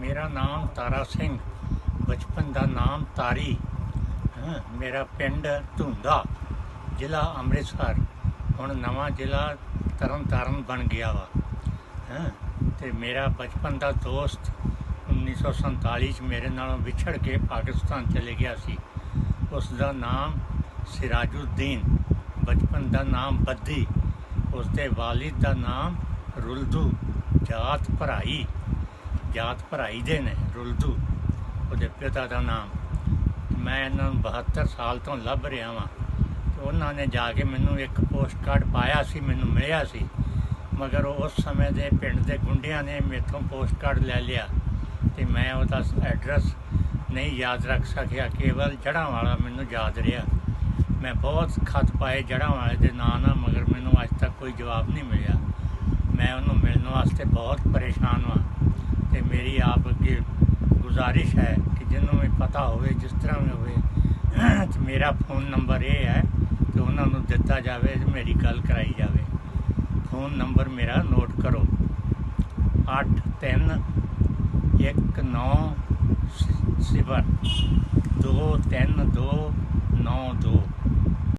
मेरा नाम तारा सिंह, बचपन का नाम तारी। मेरा पिंड धुंदा, जिला अमृतसर, हुण नवा जिला तरन तारण बन गया वा। तो मेरा बचपन का दोस्त 1947 मेरे नालों विछड़ के पाकिस्तान चले गया सी। उसका नाम सिराजुद्दीन, बचपन का नाम बद्दी, उसके वालिद का नाम रुलदू, जात भराई दे ने रुलदू ਉਹਦੇ पिता का नाम। मैं इन्होंने 72 साल तो ਲੱਭ ਰਿਹਾ ਵਾਂ। तो उन्होंने जाके मैनू एक पोस्ट कार्ड पाया सी, मैनू मिलिया सी, मगर उस समय के पिंड के गुंडियां ने मेथों पोस्ट कार्ड ले लिया तो मैं उसका एड्रैस नहीं याद रख सकिया, केवल जड़ा वाला मैनू याद रहा। मैं बहुत खत पाए जड़ा वाले के नाम ना, मगर मैनू अज तक कोई जवाब नहीं मिला। मैं उन्होंने मिलने वास्ते बहुत परेशान हाँ। तो मेरी आप अगे गुजारिश है कि जिन्होंने भी पता हो, जिस तरह भी हो, तो मेरा फ़ोन नंबर ये है कि उन्होंने दिता जाए, मेरी गल कराई जाए। फ़ोन नंबर मेरा नोट करो 8319 0 23292।